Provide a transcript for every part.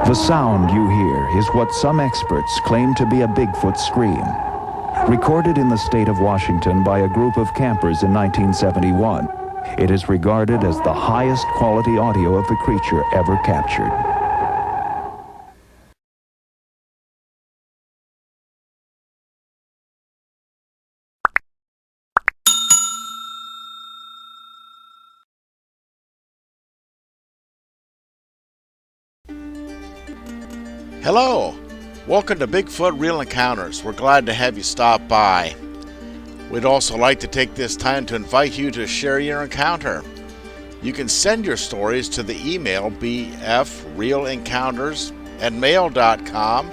The sound you hear is what some experts claim to be a Bigfoot scream. Recorded in the state of Washington by a group of campers in 1971, it is regarded as the highest quality audio of the creature ever captured. Hello! Welcome to Bigfoot Real Encounters. We're glad to have you stop by. We'd also like to take this time to invite you to share your encounter. You can send your stories to the email bfrealencounters@mail.com,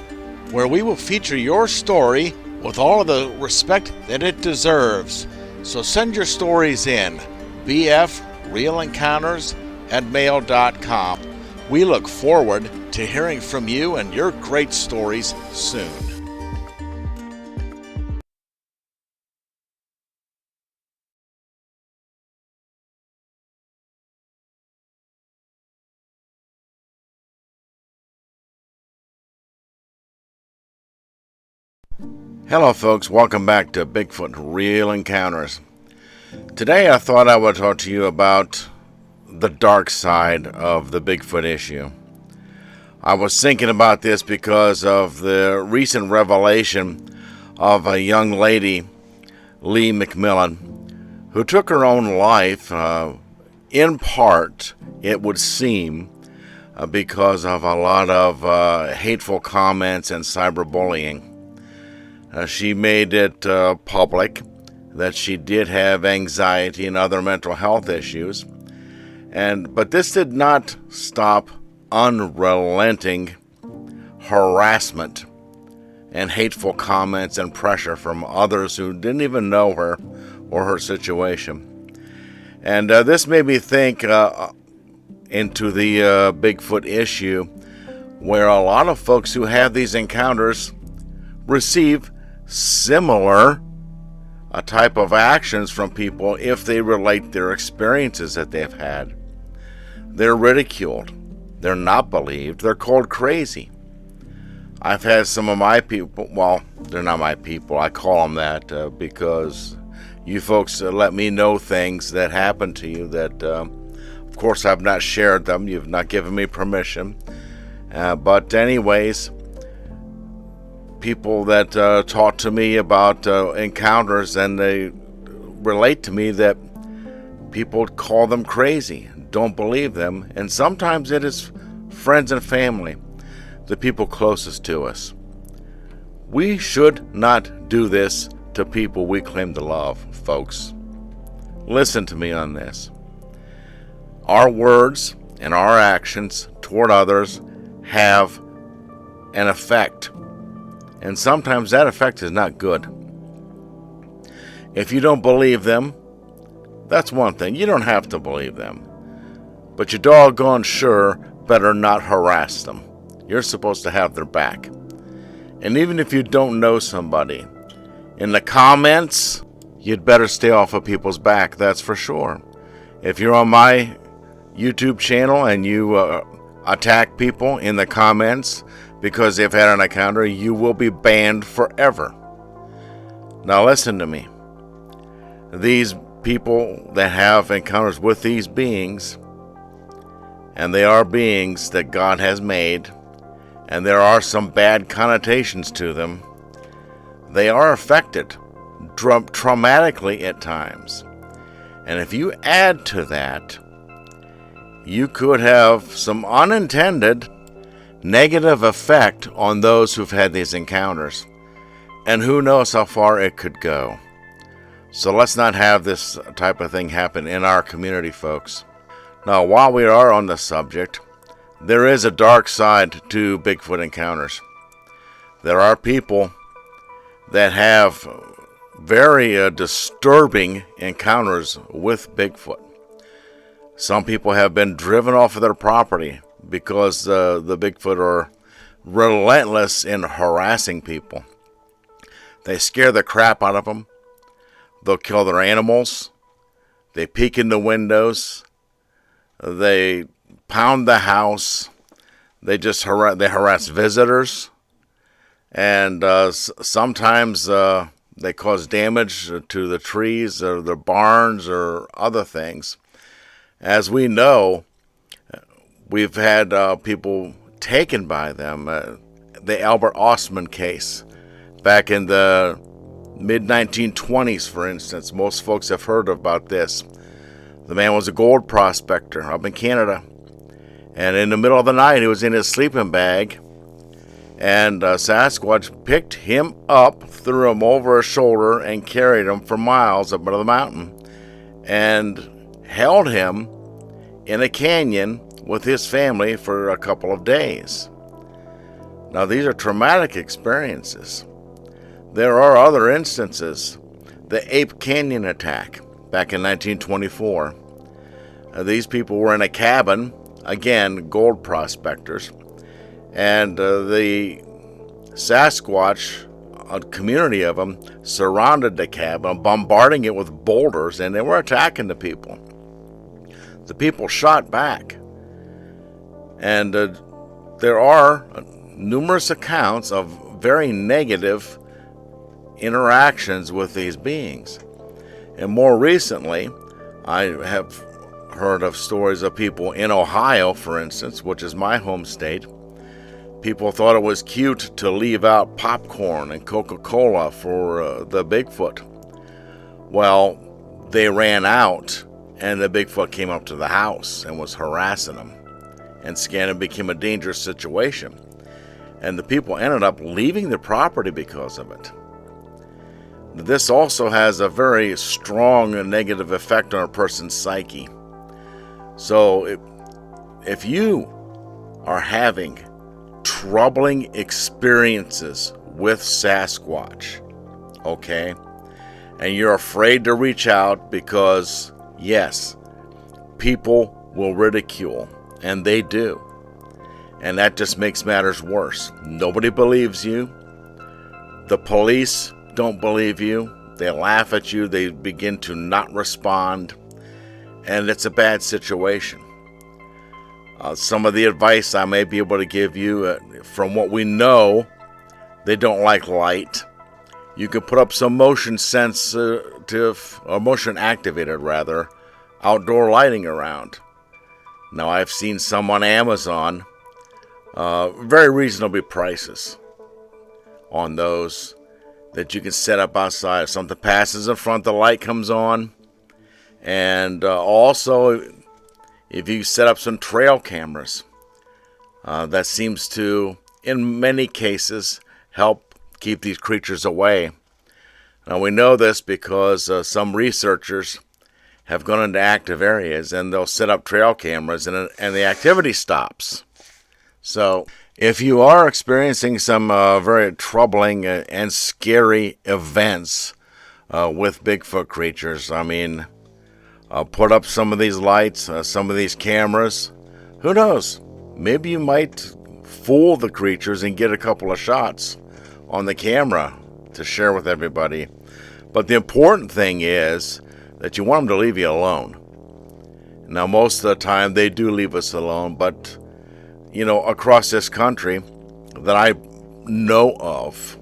where we will feature your story with all of the respect that it deserves. So send your stories in, bfrealencounters@mail.com. We look forward to hearing from you and your great stories soon. Hello folks, welcome back to Bigfoot Real Encounters. Today I thought I would talk to you about the dark side of the Bigfoot issue. I was thinking about this because of the recent revelation of a young lady, Lee McMillan, who took her own life, in part, it would seem, because of a lot of hateful comments and cyberbullying. She made it public that she did have anxiety and other mental health issues, but this did not stop unrelenting harassment and hateful comments and pressure from others who didn't even know her or her situation. And this made me think into the Bigfoot issue, where a lot of folks who have these encounters receive similar type of actions from people if they relate their experiences that they've had. They're ridiculed. They're not believed. They're called crazy. I've had some of my people, well, they're not my people. I call them that because you folks let me know things that happen to you that, of course, I've not shared them. You've not given me permission. But anyways, people that talk to me about encounters, and they relate to me that people call them crazy, don't believe them, and sometimes it is friends and family, the people closest to us. We should not do this to people we claim to love, folks. Listen to me on this. Our words and our actions toward others have an effect, and sometimes that effect is not good. If you don't believe them, that's one thing. You don't have to believe them. But you doggone sure better not harass them. You're supposed to have their back. And even if you don't know somebody, in the comments, you'd better stay off of people's back, that's for sure. If you're on my YouTube channel and you attack people in the comments because they've had an encounter, you will be banned forever. Now listen to me. These people that have encounters with these beings, and they are beings that God has made, and there are some bad connotations to them, they are affected traumatically at times. And if you add to that, you could have some unintended negative effect on those who've had these encounters. And who knows how far it could go. So let's not have this type of thing happen in our community, folks. Now, while we are on the subject, there is a dark side to Bigfoot encounters. There are people that have very disturbing encounters with Bigfoot. Some people have been driven off of their property because the Bigfoot are relentless in harassing people. They scare the crap out of them. They'll kill their animals. They peek in the windows. They pound the house. They just harass visitors, and sometimes they cause damage to the trees or the barns or other things. As we know, we've had people taken by them. The Albert Osmond case back in the mid-1920s, for instance. Most folks have heard about this. The man was a gold prospector up in Canada. And in the middle of the night, he was in his sleeping bag. And Sasquatch picked him up, threw him over his shoulder, and carried him for miles up into the mountain. And held him in a canyon with his family for a couple of days. Now, these are traumatic experiences. There are other instances. The Ape Canyon Attack back in 1924. These people were in a cabin, again, gold prospectors, and the Sasquatch, a community of them, surrounded the cabin, bombarding it with boulders, and they were attacking the people. The people shot back. And there are numerous accounts of very negative interactions with these beings. And more recently, I have heard of stories of people in Ohio, for instance, which is my home state. People thought it was cute to leave out popcorn and Coca-Cola for the Bigfoot. Well, they ran out, and the Bigfoot came up to the house and was harassing them. And it became a dangerous situation. And the people ended up leaving the property because of it. This also has a very strong and negative effect on a person's psyche. So if you are having troubling experiences with Sasquatch, okay, and you're afraid to reach out because, yes, people will ridicule. And they do. And that just makes matters worse. Nobody believes you. The police don't believe you. They laugh at you. They begin to not respond. And it's a bad situation. Some of the advice I may be able to give you, from what we know, they don't like light. You can put up some motion sensitive, or motion activated rather, outdoor lighting around. Now, I've seen some on Amazon, very reasonable prices on those that you can set up outside. If something passes in front, the light comes on. And also, if you set up some trail cameras, that seems to, in many cases, help keep these creatures away. Now, we know this because some researchers have gone into active areas, and they'll set up trail cameras, and the activity stops. So if you are experiencing some very troubling and scary events with Bigfoot creatures, I mean, put up some of these lights, some of these cameras. Who knows? Maybe you might fool the creatures and get a couple of shots on the camera to share with everybody. But the important thing is that you want them to leave you alone. Now, most of the time they do leave us alone, but, you know, across this country that I know of,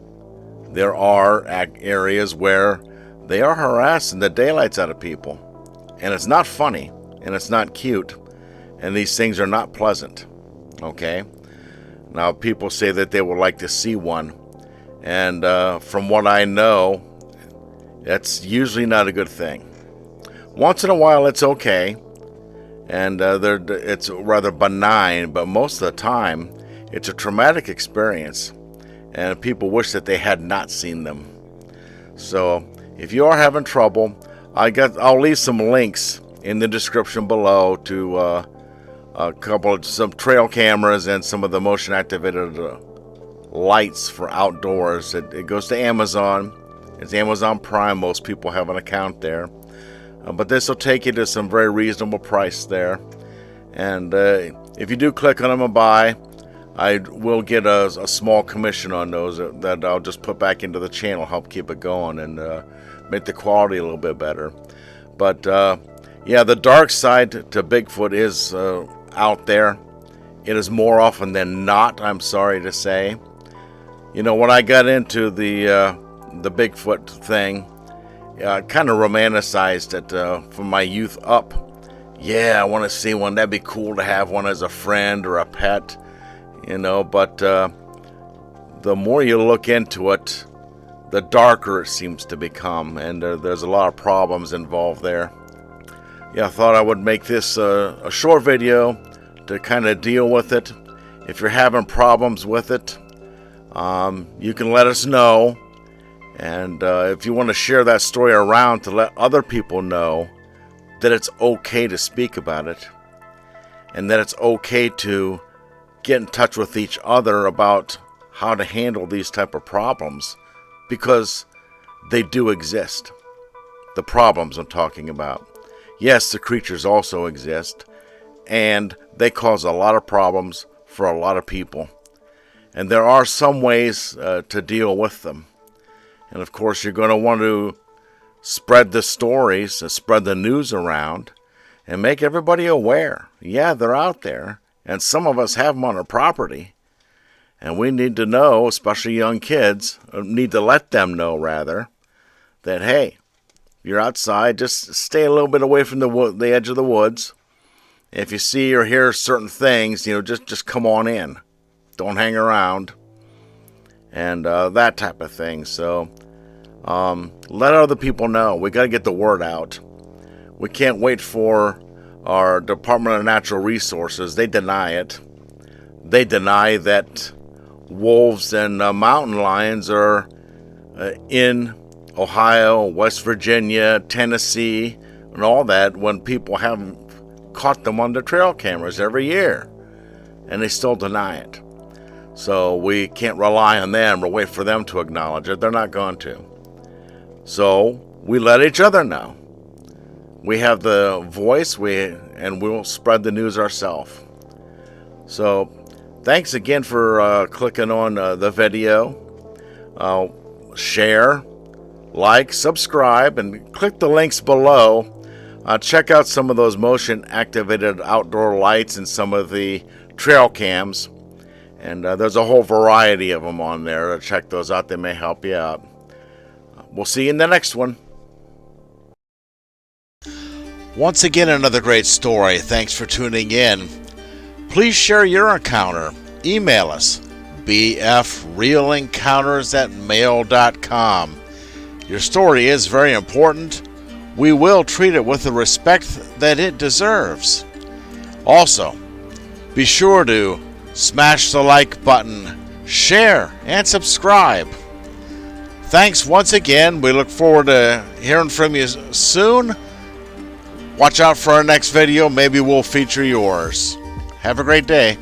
there are areas where they are harassing the daylights out of people. And it's not funny, and it's not cute, and these things are not pleasant, okay? Now, people say that they would like to see one, and from what I know, that's usually not a good thing. Once in a while, it's okay, and it's rather benign, but most of the time, it's a traumatic experience, and people wish that they had not seen them. So, if you are having trouble, I'll leave some links in the description below to some trail cameras and some of the motion activated lights for outdoors. It goes to Amazon. It's Amazon Prime. Most people have an account there. But this will take you to some very reasonable price there. And if you do click on them and buy, I will get a small commission on those that I'll just put back into the channel, help keep it going, and make the quality a little bit better. But yeah, the dark side to Bigfoot is out there. It is more often than not, I'm sorry to say. You know, when I got into the Bigfoot thing, I kind of romanticized it from my youth up. Yeah, I want to see one. That'd be cool to have one as a friend or a pet, you know. But the more you look into it, the darker it seems to become, and there's a lot of problems involved there. Yeah, I thought I would make this a short video to kind of deal with it. If you're having problems with it, you can let us know. And if you want to share that story around to let other people know that it's okay to speak about it, and that it's okay to get in touch with each other about how to handle these type of problems, because they do exist. The problems I'm talking about. Yes, the creatures also exist, and they cause a lot of problems for a lot of people. And there are some ways to deal with them. And of course, you're going to want to spread the stories, spread the news around, and make everybody aware. Yeah, they're out there, and some of us have them on our property. And we need to know, especially young kids, need to let them know, rather, that, hey, you're outside, just stay a little bit away from the edge of the woods. If you see or hear certain things, you know, just come on in. Don't hang around. And that type of thing. So let other people know. We got to get the word out. We can't wait for our Department of Natural Resources. They deny it. They deny that wolves and mountain lions are in Ohio, West Virginia, Tennessee, and all that, when people haven't caught them on the trail cameras every year. And they still deny it. So we can't rely on them or wait for them to acknowledge it. They're not going to. So we let each other know. We have the voice, and we'll spread the news ourselves. So thanks again for clicking on the video. Share, like, subscribe, and click the links below. Check out some of those motion-activated outdoor lights and some of the trail cams. And there's a whole variety of them on there. Check those out. They may help you out. We'll see you in the next one. Once again, another great story. Thanks for tuning in. Please share your encounter. Email us, bfrealencounters@mail.com. Your story is very important. We will treat it with the respect that it deserves. Also, be sure to smash the like button, share, and subscribe. Thanks once again. We look forward to hearing from you soon. Watch out for our next video. Maybe we'll feature yours. Have a great day.